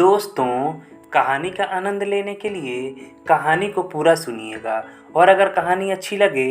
दोस्तों, कहानी का आनंद लेने के लिए कहानी को पूरा सुनिएगा और अगर कहानी अच्छी लगे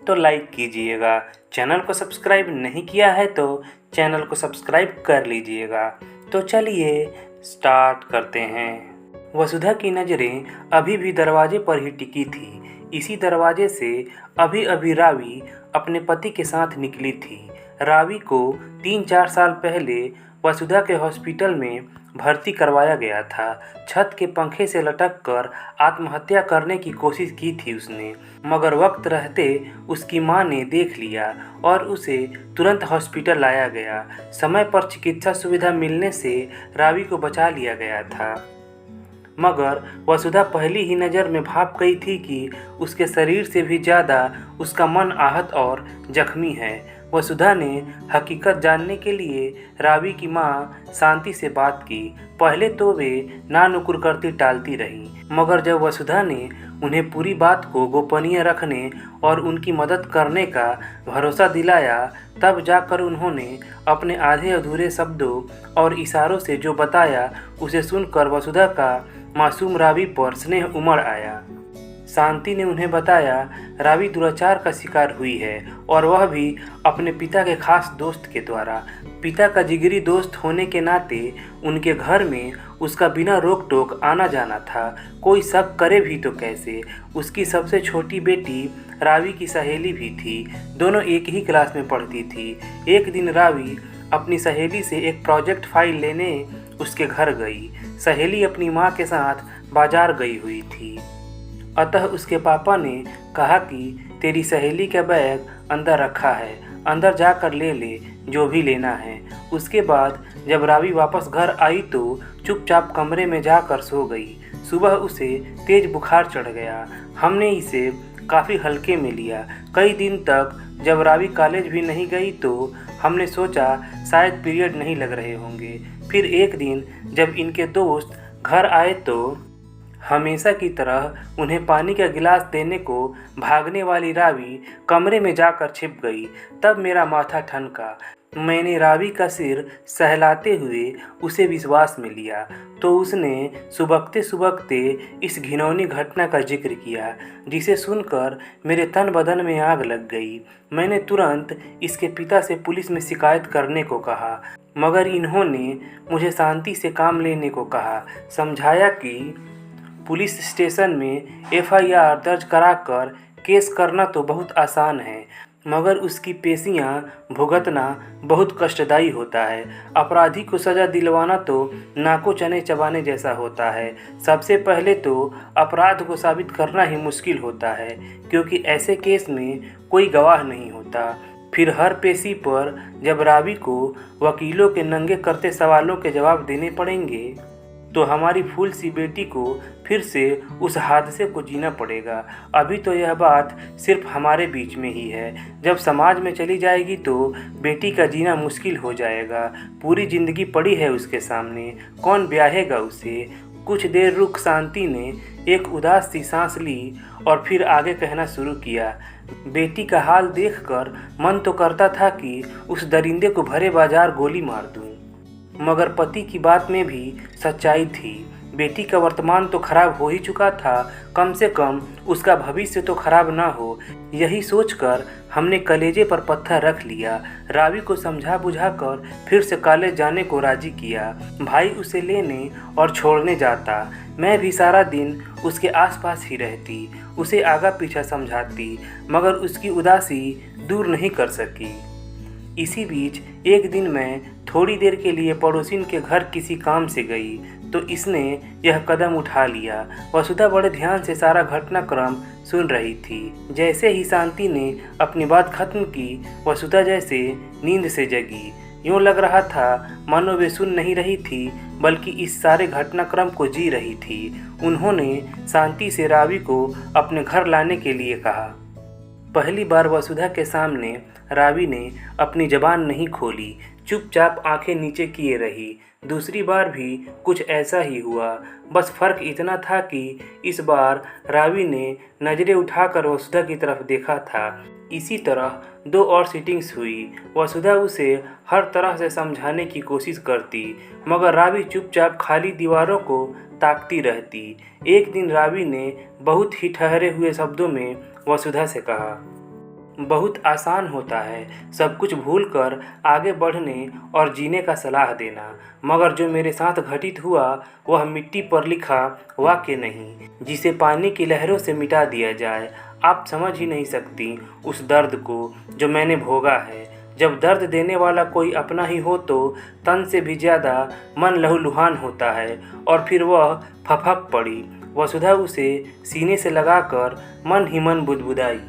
तो लाइक कीजिएगा। चैनल को सब्सक्राइब नहीं किया है तो चैनल को सब्सक्राइब कर लीजिएगा। तो चलिए स्टार्ट करते हैं। वसुधा की नज़रें अभी भी दरवाजे पर ही टिकी थी। इसी दरवाजे से अभी अभी रावी अपने पति के साथ निकली थी। रावी को 3-4 साल पहले वसुधा के हॉस्पिटल में भर्ती करवाया गया था। छत के पंखे से लटक कर आत्महत्या करने की कोशिश की थी उसने, मगर वक्त रहते उसकी मां ने देख लिया और उसे तुरंत हॉस्पिटल लाया गया। समय पर चिकित्सा सुविधा मिलने से रावी को बचा लिया गया था, मगर वसुधा पहली ही नज़र में भाप गई थी कि उसके शरीर से भी ज़्यादा उसका मन आहत और जख्मी है। वसुधा ने हकीकत जानने के लिए रावी की मां शांति से बात की। पहले तो वे नानुकुर करती टालती रहीं, मगर जब वसुधा ने उन्हें पूरी बात को गोपनीय रखने और उनकी मदद करने का भरोसा दिलाया, तब जाकर उन्होंने अपने आधे अधूरे शब्दों और इशारों से जो बताया, उसे सुनकर वसुधा का मासूम रावी पर स्नेह उमड़ आया। शांति ने उन्हें बताया, रावी दुराचार का शिकार हुई है और वह भी अपने पिता के खास दोस्त के द्वारा। पिता का जिगरी दोस्त होने के नाते उनके घर में उसका बिना रोक टोक आना जाना था। कोई शक करे भी तो कैसे। उसकी सबसे छोटी बेटी रावी की सहेली भी थी। दोनों एक ही क्लास में पढ़ती थी। एक दिन रावी अपनी सहेली से एक प्रोजेक्ट फाइल लेने उसके घर गई। सहेली अपनी माँ के साथ बाजार गई हुई थी, अतः उसके पापा ने कहा कि तेरी सहेली का बैग अंदर रखा है, अंदर जाकर ले ले जो भी लेना है। उसके बाद जब रावी वापस घर आई तो चुपचाप कमरे में जाकर सो गई। सुबह उसे तेज बुखार चढ़ गया। हमने इसे काफ़ी हल्के में लिया। कई दिन तक जब रावी कॉलेज भी नहीं गई तो हमने सोचा शायद पीरियड नहीं लग रहे होंगे। फिर एक दिन जब इनके दोस्त घर आए तो हमेशा की तरह उन्हें पानी का गिलास देने को भागने वाली रावी कमरे में जाकर छिप गई। तब मेरा माथा ठनका। मैंने रावी का सिर सहलाते हुए उसे विश्वास में लिया तो उसने सुबकते सुबकते इस घिनौनी घटना का जिक्र किया, जिसे सुनकर मेरे तन बदन में आग लग गई। मैंने तुरंत इसके पिता से पुलिस में शिकायत करने को कहा, मगर इन्होंने मुझे शांति से काम लेने को कहा। समझाया कि पुलिस स्टेशन में FIR दर्ज कराकर केस करना तो बहुत आसान है, मगर उसकी पेशियां भुगतना बहुत कष्टदायी होता है। अपराधी को सज़ा दिलवाना तो नाको चने चबाने जैसा होता है। सबसे पहले तो अपराध को साबित करना ही मुश्किल होता है, क्योंकि ऐसे केस में कोई गवाह नहीं होता। फिर हर पेशी पर जब रावी को वकीलों के नंगे करते सवालों के जवाब देने पड़ेंगे तो हमारी फूल सी बेटी को फिर से उस हादसे को जीना पड़ेगा। अभी तो यह बात सिर्फ हमारे बीच में ही है। जब समाज में चली जाएगी तो बेटी का जीना मुश्किल हो जाएगा। पूरी जिंदगी पड़ी है उसके सामने, कौन ब्याहेगा उसे। कुछ देर रुक शांति ने एक उदास सी सांस ली और फिर आगे कहना शुरू किया। बेटी का हाल देखकर मन तो करता था कि उस दरिंदे को भरे बाजार गोली मार दूं, मगर पति की बात में भी सच्चाई थी। बेटी का वर्तमान तो खराब हो ही चुका था, कम से कम उसका भविष्य तो खराब ना हो। यही सोचकर हमने कलेजे पर पत्थर रख लिया। रावी को समझा बुझाकर फिर से कॉलेज जाने को राजी किया। भाई उसे लेने और छोड़ने जाता। मैं भी सारा दिन उसके आसपास ही रहती, उसे आगा पीछा समझाती, मगर उसकी उदासी दूर नहीं कर सकी। इसी बीच एक दिन मैं थोड़ी देर के लिए पड़ोसिन के घर किसी काम से गई तो इसने यह कदम उठा लिया। वसुधा बड़े ध्यान से सारा घटनाक्रम सुन रही थी। जैसे ही शांति ने अपनी बात खत्म की, वसुधा जैसे नींद से जगी। यूँ लग रहा था मानो वे सुन नहीं रही थी, बल्कि इस सारे घटनाक्रम को जी रही थी। उन्होंने शांति से रावी को अपने घर लाने के लिए कहा। पहली बार वसुधा के सामने रावी ने अपनी जबान नहीं खोली, चुपचाप आंखें नीचे किए रही। दूसरी बार भी कुछ ऐसा ही हुआ। बस फर्क इतना था कि इस बार रावी ने नज़रें उठाकर वसुधा की तरफ देखा था। इसी तरह 2 और सीटिंग्स हुई। वसुधा उसे हर तरह से समझाने की कोशिश करती, मगर रावी चुपचाप खाली दीवारों को ताकती रहती। एक दिन रावी ने बहुत ही ठहरे हुए शब्दों में वसुधा से कहा, बहुत आसान होता है सब कुछ भूलकर आगे बढ़ने और जीने का सलाह देना, मगर जो मेरे साथ घटित हुआ वह मिट्टी पर लिखा वाक्य नहीं जिसे पानी की लहरों से मिटा दिया जाए। आप समझ ही नहीं सकती उस दर्द को जो मैंने भोगा है। जब दर्द देने वाला कोई अपना ही हो तो तन से भी ज़्यादा मन लहूलुहान होता है। और फिर वह फपक पड़ी। वसुधा उसे सीने से लगाकर मन ही मन बुदबुदाई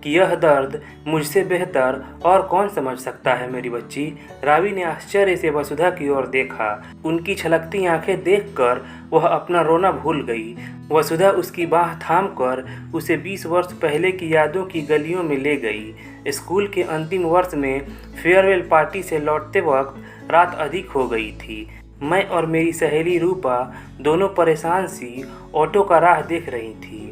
कि यह दर्द मुझसे बेहतर और कौन समझ सकता है मेरी बच्ची। रावी ने आश्चर्य से वसुधा की ओर देखा। उनकी छलकती आंखें देखकर वह अपना रोना भूल गई। वसुधा उसकी बाह थामकर उसे 20 वर्ष पहले की यादों की गलियों में ले गई। स्कूल के अंतिम वर्ष में फेयरवेल पार्टी से लौटते वक्त रात अधिक हो गई थी। मैं और मेरी सहेली रूपा दोनों परेशान सी ऑटो का राह देख रही थी।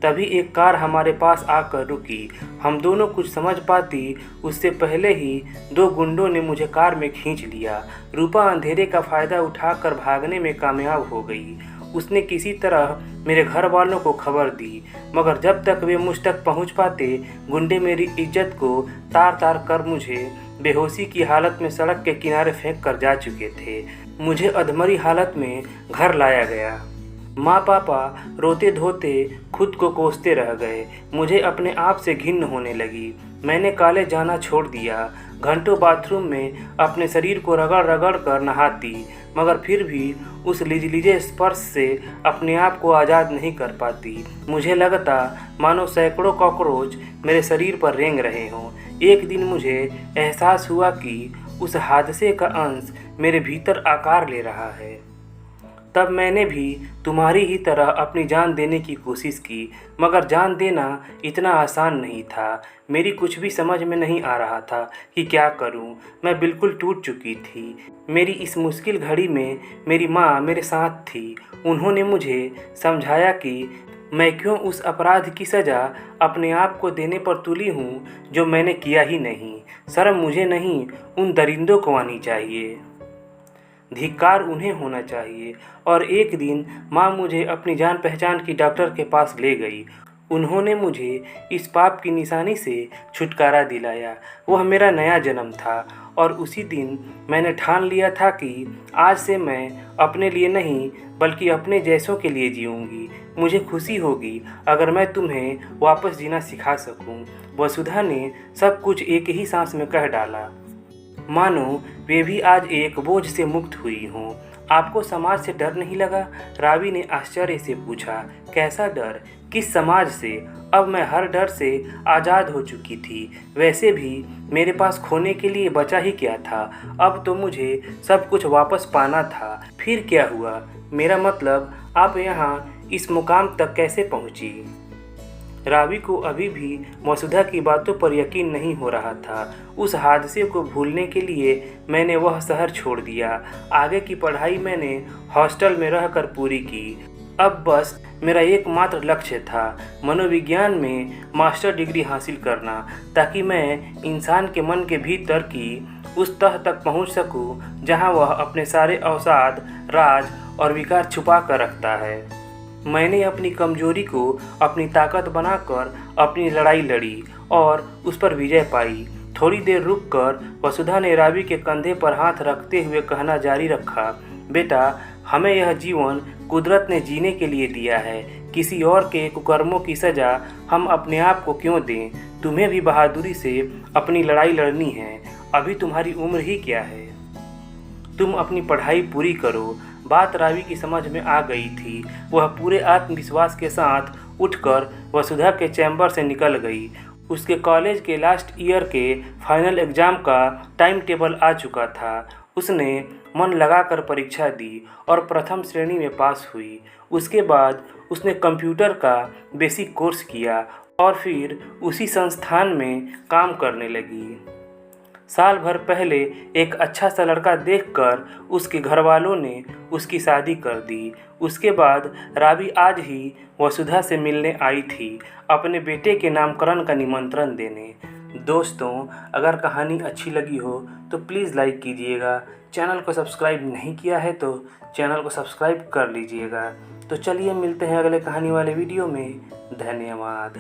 तभी एक कार हमारे पास आकर रुकी। हम दोनों कुछ समझ पाती उससे पहले ही 2 गुंडों ने मुझे कार में खींच लिया। रूपा अंधेरे का फ़ायदा उठाकर भागने में कामयाब हो गई। उसने किसी तरह मेरे घर वालों को खबर दी, मगर जब तक वे मुझ तक पहुंच पाते गुंडे मेरी इज्जत को तार तार कर मुझे बेहोशी की हालत में सड़क के किनारे फेंक कर जा चुके थे। मुझे अधमरी हालत में घर लाया गया। माँ पापा रोते धोते खुद को कोसते रह गए। मुझे अपने आप से घिन्न होने लगी। मैंने कॉलेज जाना छोड़ दिया। घंटों बाथरूम में अपने शरीर को रगड़ रगड़ कर नहाती, मगर फिर भी उस लिजलिजे स्पर्श से अपने आप को आज़ाद नहीं कर पाती। मुझे लगता मानो सैकड़ों कॉकरोच मेरे शरीर पर रेंग रहे हों। एक दिन मुझे एहसास हुआ कि उस हादसे का अंश मेरे भीतर आकार ले रहा है। तब मैंने भी तुम्हारी ही तरह अपनी जान देने की कोशिश की, मगर जान देना इतना आसान नहीं था। मेरी कुछ भी समझ में नहीं आ रहा था कि क्या करूं। मैं बिल्कुल टूट चुकी थी। मेरी इस मुश्किल घड़ी में मेरी माँ मेरे साथ थी। उन्होंने मुझे समझाया कि मैं क्यों उस अपराध की सज़ा अपने आप को देने पर तुली हूँ जो मैंने किया ही नहीं। शर्म मुझे नहीं, उन दरिंदों को आनी चाहिए। धिक्कार उन्हें होना चाहिए। और एक दिन माँ मुझे अपनी जान पहचान की डॉक्टर के पास ले गई। उन्होंने मुझे इस पाप की निशानी से छुटकारा दिलाया। वह मेरा नया जन्म था और उसी दिन मैंने ठान लिया था कि आज से मैं अपने लिए नहीं बल्कि अपने जैसों के लिए जीऊँगी। मुझे खुशी होगी अगर मैं तुम्हें वापस जीना सिखा सकूं। वसुधा ने सब कुछ एक ही सांस में कह डाला, मानो वे भी आज एक बोझ से मुक्त हुई हों। आपको समाज से डर नहीं लगा? रावी ने आश्चर्य से पूछा। कैसा डर? किस समाज से? अब मैं हर डर से आज़ाद हो चुकी थी। वैसे भी मेरे पास खोने के लिए बचा ही क्या था? अब तो मुझे सब कुछ वापस पाना था। फिर क्या हुआ? मेरा मतलब आप यहाँ इस मुकाम तक कैसे पहुँची? रावी को अभी भी वसुधा की बातों पर यकीन नहीं हो रहा था। उस हादसे को भूलने के लिए मैंने वह शहर छोड़ दिया। आगे की पढ़ाई मैंने हॉस्टल में रहकर पूरी की। अब बस मेरा एकमात्र लक्ष्य था मनोविज्ञान में मास्टर डिग्री हासिल करना, ताकि मैं इंसान के मन के भीतर की उस तह तक पहुंच सकूं जहां वह अपने सारे अवसाद, राज और विकार छुपा कर रखता है। मैंने अपनी कमजोरी को अपनी ताकत बनाकर अपनी लड़ाई लड़ी और उस पर विजय पाई। थोड़ी देर रुककर वसुधा ने रावी के कंधे पर हाथ रखते हुए कहना जारी रखा, बेटा, हमें यह जीवन कुदरत ने जीने के लिए दिया है। किसी और के कुकर्मों की सज़ा हम अपने आप को क्यों दें? तुम्हें भी बहादुरी से अपनी लड़ाई लड़नी है। अभी तुम्हारी उम्र ही क्या है? तुम अपनी पढ़ाई पूरी करो। बात रावी की समझ में आ गई थी। वह पूरे आत्मविश्वास के साथ उठकर वसुधा के चैम्बर से निकल गई। उसके कॉलेज के लास्ट ईयर के फाइनल एग्ज़ाम का टाइम टेबल आ चुका था। उसने मन लगाकर परीक्षा दी और प्रथम श्रेणी में पास हुई। उसके बाद उसने कंप्यूटर का बेसिक कोर्स किया और फिर उसी संस्थान में काम करने लगी। साल भर पहले एक अच्छा सा लड़का देखकर उसके घर वालों ने उसकी शादी कर दी। उसके बाद रावी आज ही वसुधा से मिलने आई थी, अपने बेटे के नामकरण का निमंत्रण देने। दोस्तों, अगर कहानी अच्छी लगी हो तो प्लीज़ लाइक कीजिएगा। चैनल को सब्सक्राइब नहीं किया है तो चैनल को सब्सक्राइब कर लीजिएगा। तो चलिए मिलते हैं अगले कहानी वाले वीडियो में। धन्यवाद।